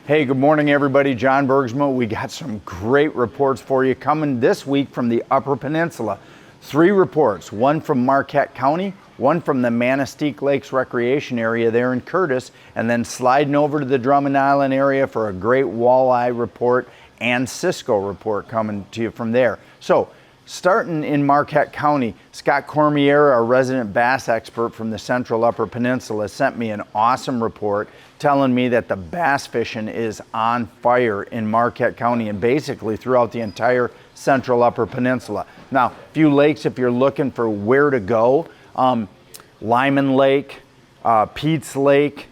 Hey, good morning everybody. John Bergsma. We got some great reports for you coming this week from the Upper Peninsula. 3 reports, one from Marquette County, one from the Manistique Lakes Recreation Area there in Curtis, and then sliding over to the Drummond Island area for a great walleye report and Cisco report coming to you from there. So, starting in Marquette County, Scott Cormier, our resident bass expert from the Central Upper Peninsula, sent me an awesome report telling me that the bass fishing is on fire in Marquette County and basically throughout the entire Central Upper Peninsula. Now, a few lakes if you're looking for where to go. Lyman Lake, Pete's Lake,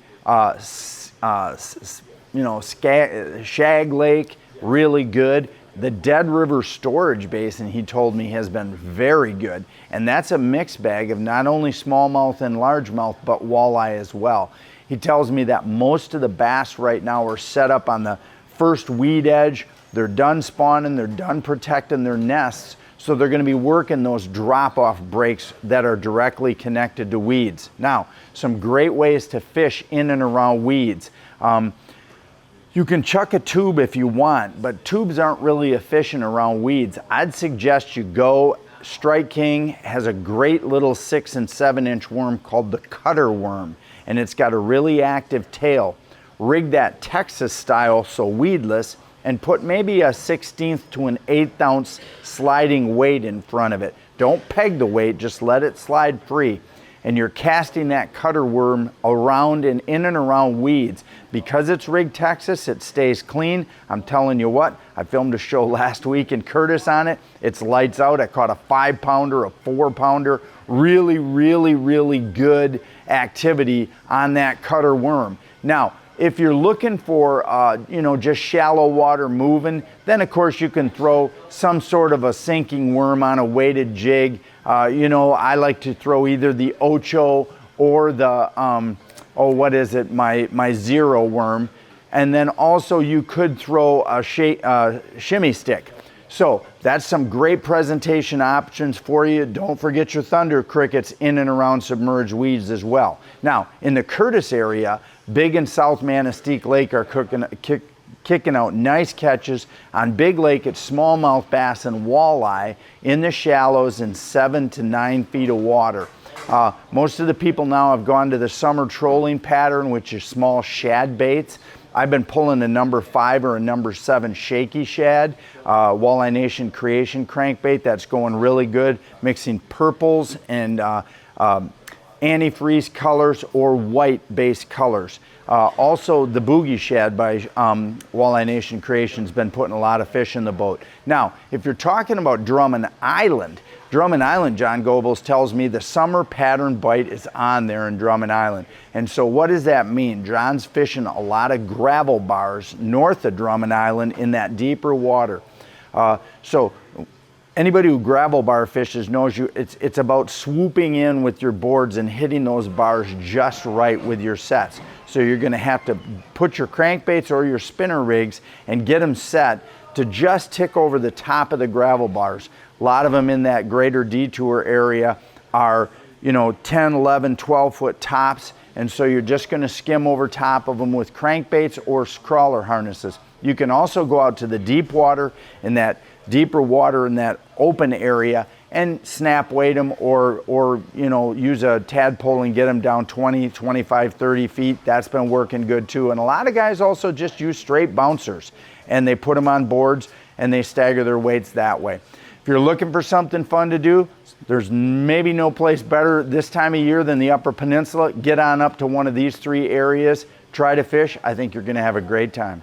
Shag Lake, really good. The Dead River Storage Basin, he told me, has been very good. And that's a mixed bag of not only smallmouth and largemouth, but walleye as well. He tells me that most of the bass right now are set up on the first weed edge. They're done spawning, they're done protecting their nests. So they're gonna be working those drop-off breaks that are directly connected to weeds. Now, some great ways to fish in and around weeds. You can chuck a tube if you want, but tubes aren't really efficient around weeds. I'd suggest you go. Strike King has a great little 6 and 7 inch worm called the cutter worm, and it's got a really active tail. Rig that Texas style, so weedless, and put maybe a 1/16 to an 1/8 ounce sliding weight in front of it. Don't peg the weight, just let it slide free. And you're casting that cutter worm around and in and around weeds. Because it's rigged Texas, it stays clean. I'm telling you what, I filmed a show last week in Curtis on it. It's lights out. I caught a 5-pounder, a 4-pounder. Really good activity on that cutter worm. Now, if you're looking for, just shallow water moving, then of course you can throw some sort of a sinking worm on a weighted jig. I like to throw either the Ocho or the, my Zero worm. And then also you could throw a shimmy stick. So that's some great presentation options for you. Don't forget your thunder crickets in and around submerged weeds as well. Now, in the Curtis area, Big and South Manistique Lake are kicking out nice catches. On Big Lake, it's smallmouth bass and walleye in the shallows in 7 to 9 feet of water. Most of the people now have gone to the summer trolling pattern, which is small shad baits. I've been pulling a number 5 or a number 7 shaky shad, Walleye Nation Creation crankbait. That's going really good, mixing purples and antifreeze colors or white-based colors. Also, the Boogie Shad by Walleye Nation Creation has been putting a lot of fish in the boat. Now, if you're talking about Drummond Island, John Goebbels tells me the summer pattern bite is on there in Drummond Island. And so what does that mean? John's fishing a lot of gravel bars north of Drummond Island in that deeper water. So anybody who gravel bar fishes knows it's about swooping in with your boards and hitting those bars just right with your sets. So you're gonna have to put your crankbaits or your spinner rigs and get them set to just tick over the top of the gravel bars. A lot of them in that greater detour area are 10, 11, 12-foot tops, and so you're just gonna skim over top of them with crankbaits or crawler harnesses. You can also go out to the deep water, in that deeper water in that open area, and snap weight them or use a tadpole and get them down 20, 25, 30 feet. That's been working good too. And a lot of guys also just use straight bouncers and they put them on boards and they stagger their weights that way. If you're looking for something fun to do, there's maybe no place better this time of year than the Upper Peninsula. Get on up to one of these 3 areas, try to fish. I think you're gonna have a great time.